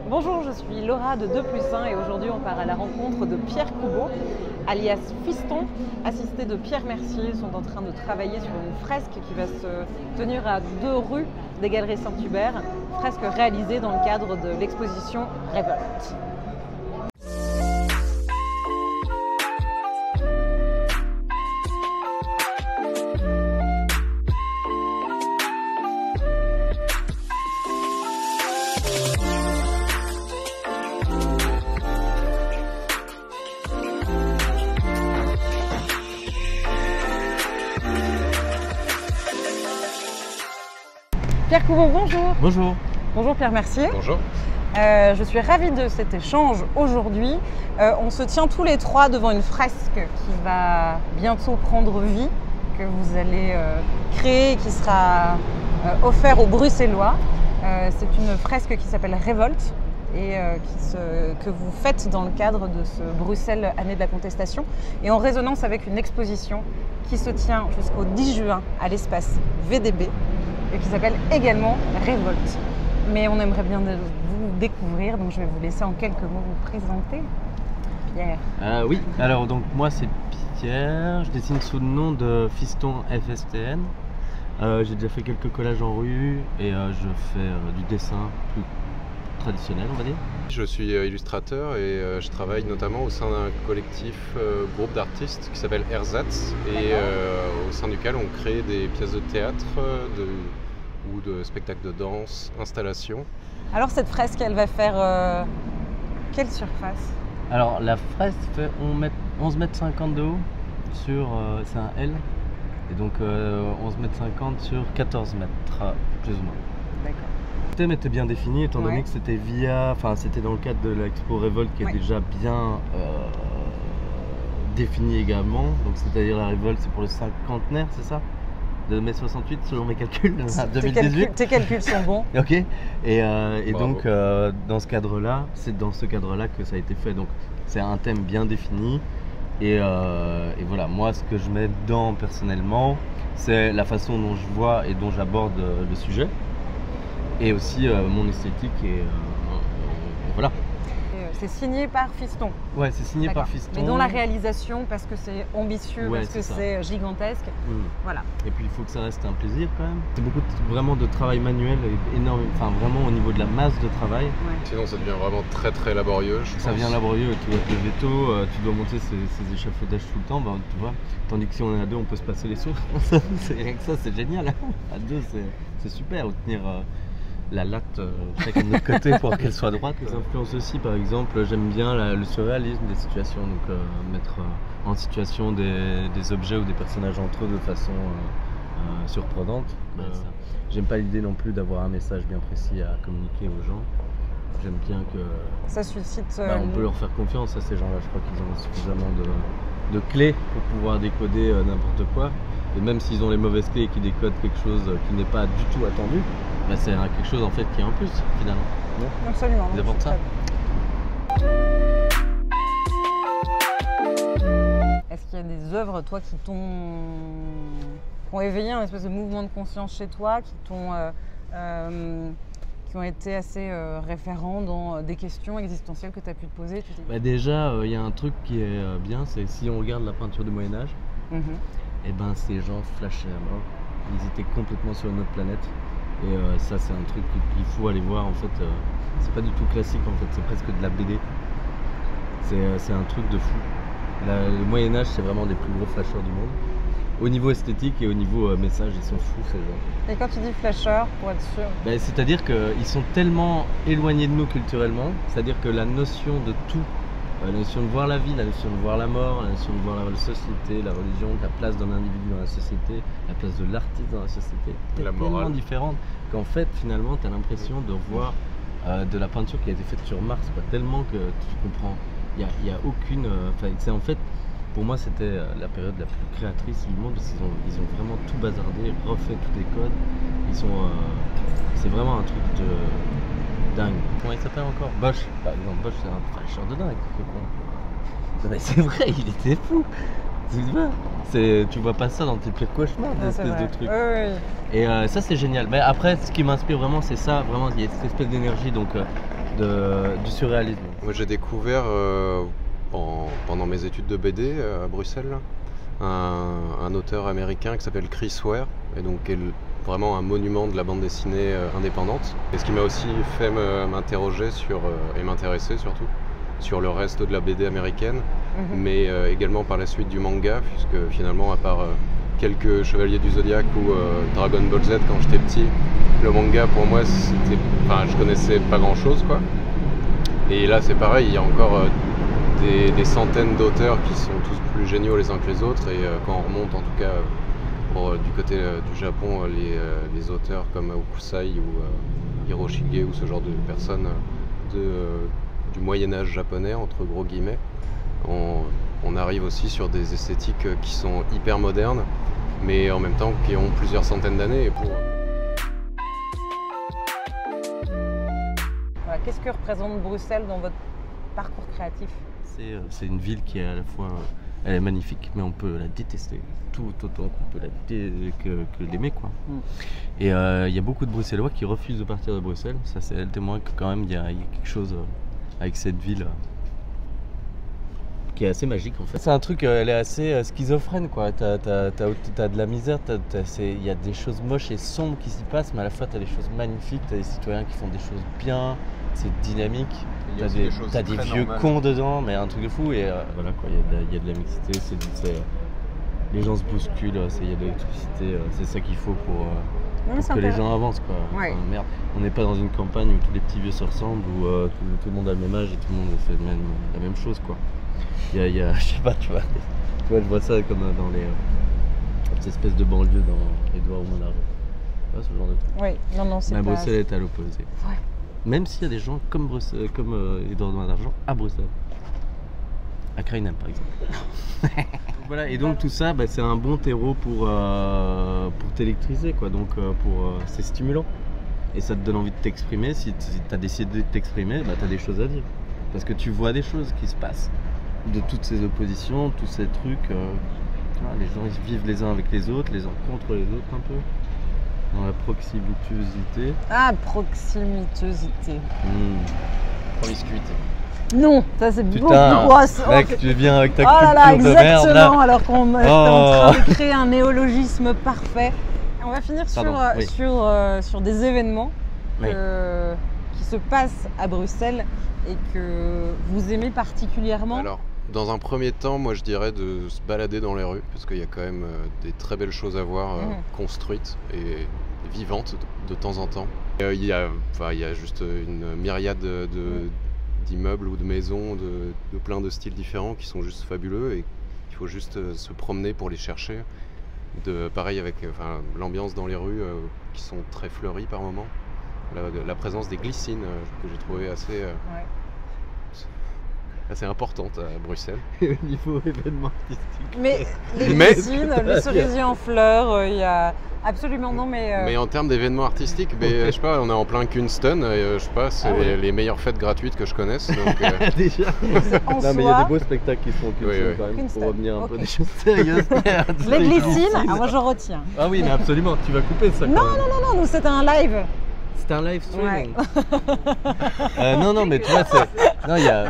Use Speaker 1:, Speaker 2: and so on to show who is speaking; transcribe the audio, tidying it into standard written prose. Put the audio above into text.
Speaker 1: Bonjour, je suis Laura de 2+1 et aujourd'hui on part à la rencontre de Pierre Coubeau, alias Fiston, assisté de Pierre Mercier. Ils sont en train de travailler sur une fresque qui va se tenir à 2 rues des Galeries Saint-Hubert, fresque réalisée dans le cadre de l'exposition Révolte. Pierre Coubeau, bonjour.
Speaker 2: Bonjour.
Speaker 1: Bonjour Pierre Mercier.
Speaker 3: Bonjour.
Speaker 1: Je suis ravie de cet échange aujourd'hui. On se tient tous les trois devant une fresque qui va bientôt prendre vie, que vous allez créer et qui sera offerte aux Bruxellois. C'est une fresque qui s'appelle Révolte et que vous faites dans le cadre de ce Bruxelles Année de la Contestation et en résonance avec une exposition qui se tient jusqu'au 10 juin à l'espace VDB et qui s'appelle également Révolte. Mais on aimerait bien vous découvrir, donc je vais vous laisser en quelques mots vous présenter. Pierre.
Speaker 2: Oui, alors donc moi c'est Pierre, je dessine sous le nom de Fiston FSTN. J'ai déjà fait quelques collages en rue et je fais du dessin plus traditionnel, on va dire.
Speaker 3: Je suis illustrateur et je travaille notamment au sein d'un collectif groupe d'artistes qui s'appelle Ersatz et au sein duquel on crée des pièces de théâtre ou de spectacles de danse, installations.
Speaker 1: Alors cette fresque, elle va faire quelle surface?
Speaker 2: Alors la fresque fait 11,50 m de haut sur, c'est un L, et donc 11,50 m sur 14 mètres, plus ou moins.
Speaker 1: D'accord.
Speaker 2: Le thème était bien défini étant donné que c'était c'était dans le cadre de l'expo Révolte qui est déjà bien défini également. Donc c'est-à-dire la Révolte c'est pour le cinquantenaire, c'est ça? De mai 68 selon mes calculs, 2018.
Speaker 1: Tes calculs sont bons.
Speaker 2: Ok. Et donc dans ce cadre-là, c'est dans ce cadre-là que ça a été fait. Donc c'est un thème bien défini. Et voilà, moi ce que je mets dedans personnellement, c'est la façon dont je vois et dont j'aborde le sujet. Et aussi mon esthétique et voilà.
Speaker 1: C'est signé par Fiston.
Speaker 2: Ouais, c'est signé par Fiston.
Speaker 1: Mais dans la réalisation, parce que c'est ambitieux, parce que c'est gigantesque. Voilà.
Speaker 2: Et puis il faut que ça reste un plaisir quand même. C'est beaucoup vraiment de travail manuel, énorme, enfin vraiment au niveau de la masse de travail.
Speaker 3: Ouais. Sinon ça devient vraiment très laborieux.
Speaker 2: Ça devient laborieux, tu dois te lever tôt, tu dois monter ces échafaudages tout le temps, tu vois. Tandis que si on est à deux, on peut se passer les souffles. Rien que ça, c'est génial. À deux, c'est super, tenir la latte chacun de notre côté pour qu'elle soit droite. Les influences aussi, par exemple, j'aime bien le surréalisme des situations, donc mettre en situation des objets ou des personnages entre eux de façon surprenante. J'aime pas l'idée non plus d'avoir un message bien précis à communiquer aux gens. J'aime bien que
Speaker 1: ça suscite.
Speaker 2: On peut leur faire confiance à ces gens-là. Je crois qu'ils ont suffisamment de clés pour pouvoir décoder n'importe quoi. Et même s'ils ont les mauvaises clés et qu'ils décodent quelque chose qui n'est pas du tout attendu, c'est quelque chose en fait qui est en plus finalement.
Speaker 1: Non, absolument.
Speaker 2: C'est pour ça.
Speaker 1: Est-ce qu'il y a des œuvres, toi, qui ont éveillé un espèce de mouvement de conscience chez toi, qui ont été assez référents dans des questions existentielles que tu as pu te poser?
Speaker 2: Déjà, il y a un truc qui est bien, c'est si on regarde la peinture du Moyen-Âge, et ces gens flashaient à mort. Ils étaient complètement sur une autre planète. Et ça, c'est un truc qu'il faut aller voir. En fait, c'est pas du tout classique. En fait, c'est presque de la BD. C'est un truc de fou. Le Moyen-Âge, c'est vraiment des plus gros flasheurs du monde. Au niveau esthétique et au niveau message, ils sont fous ces gens.
Speaker 1: Et quand tu dis flasheur, pour être sûr,
Speaker 2: c'est-à-dire qu'ils sont tellement éloignés de nous culturellement. C'est-à-dire que la notion de tout, la notion de voir la vie, la notion de voir la mort, la notion de voir la société, la religion, la place d'un individu dans la société, la place de l'artiste dans la société, est tellement différente qu'en fait finalement tu as l'impression de voir de la peinture qui a été faite sur Mars, tellement que tu comprends, il y a aucune... c'est en fait, pour moi c'était la période la plus créatrice du monde parce qu'ils ont vraiment tout bazardé, refait tous les codes, c'est vraiment un truc de... dingue. Comment il s'appelle encore? Bosch, par exemple. Bosch, c'est un flasheur de dingue. C'est vrai, il était fou. Tu vois pas ça dans tes pires cauchemars, des espèces de trucs. Et ça, c'est génial. Mais après, ce qui m'inspire vraiment, c'est ça. Vraiment, il y a cette espèce d'énergie. Donc, du surréalisme.
Speaker 3: Moi j'ai découvert pendant mes études de BD à Bruxelles un auteur américain qui s'appelle Chris Ware, et donc qui est vraiment un monument de la bande dessinée indépendante. Et ce qui m'a aussi fait m'interroger et m'intéresser surtout sur le reste de la BD américaine, mais également par la suite du manga, puisque finalement à part quelques Chevaliers du Zodiaque ou Dragon Ball Z quand j'étais petit, le manga pour moi je connaissais pas grand chose quoi. Et là c'est pareil, il y a encore des centaines d'auteurs qui sont tous plus géniaux les uns que les autres, et quand on remonte en tout cas du côté du Japon, les auteurs comme Hokusai ou Hiroshige ou ce genre de personnes du Moyen-Âge japonais entre gros guillemets, on arrive aussi sur des esthétiques qui sont hyper modernes mais en même temps qui ont plusieurs centaines d'années.
Speaker 1: Voilà, qu'est-ce que représente Bruxelles dans votre parcours créatif?
Speaker 2: C'est une ville qui est à la fois, elle est magnifique, mais on peut la détester tout autant qu'on peut que l'aimer quoi. Et il y a beaucoup de Bruxellois qui refusent de partir de Bruxelles. Ça c'est le témoin que quand même il y a quelque chose avec cette ville qui est assez magique en fait. C'est un truc, elle est assez schizophrène quoi. T'as de la misère, il y a des choses moches et sombres qui s'y passent, mais à la fois t'as des choses magnifiques, t'as des citoyens qui font des choses bien, c'est dynamique. T'as des vieux cons dedans, mais un truc de fou. Et voilà quoi, il y a de la mixité, les gens se bousculent, il y a de l'électricité, c'est ça qu'il faut pour que les gens avancent quoi.
Speaker 1: Ouais.
Speaker 2: Enfin, merde, on n'est pas dans une campagne où tous les petits vieux se ressemblent, où tout le monde a le même âge et tout le monde fait la même chose quoi. Je sais pas, tu vois, je vois ça comme dans les espèces de banlieues dans Édouard ou Monarch. Tu vois ce genre de truc.
Speaker 1: Oui, non, c'est pas...
Speaker 2: Bruxelles est à l'opposé.
Speaker 1: Ouais.
Speaker 2: Même s'il y a des gens comme Édouard ou Monarch à Bruxelles. À Krainem par exemple. Voilà, et donc tout ça, c'est un bon terreau pour t'électriser quoi. Donc c'est stimulant. Et ça te donne envie de t'exprimer. Si tu as décidé de t'exprimer, tu as des choses à dire. Parce que tu vois des choses qui se passent. De toutes ces oppositions, tous ces trucs. Les gens ils vivent les uns avec les autres, les uns contre les autres un peu. Dans la proximité.
Speaker 1: Ah, proximité.
Speaker 3: Promiscuité.
Speaker 1: Non, ça c'est beaucoup
Speaker 2: Putain,
Speaker 1: grosse.
Speaker 2: mec, tu viens avec ta
Speaker 1: Oh là là,
Speaker 2: culture de merde là.
Speaker 1: exactement, alors qu'on est en train de créer un néologisme parfait. On va finir sur des événements qui se passent à Bruxelles et que vous aimez particulièrement.
Speaker 3: Alors, dans un premier temps, moi je dirais de se balader dans les rues, parce qu'il y a quand même des très belles choses à voir construites et vivantes de temps en temps. Il y a juste une myriade d'immeubles ou de maisons de plein de styles différents qui sont juste fabuleux, et il faut juste se promener pour les chercher. Pareil avec l'ambiance dans les rues qui sont très fleuries par moments. La présence des glycines que j'ai trouvé assez importante à Bruxelles.
Speaker 2: Au niveau événement artistique.
Speaker 1: Mais les glycines, le cerisier en fleurs, il y a absolument non,
Speaker 3: mais en termes d'événements artistiques, je sais pas, on est en plein Kunston, et je sais pas, c'est les meilleures fêtes gratuites que je connaisse. Donc,
Speaker 2: déjà. Non, mais il y a des beaux spectacles qui se font quand même, pour revenir un peu des choses sérieuses.
Speaker 1: Les glycines, moi je retiens.
Speaker 2: Ah oui, mais absolument, tu vas couper ça.
Speaker 1: Non, nous c'était un live.
Speaker 2: C'était un live streaming. Ouais. Non, mais tu vois, non, il y a.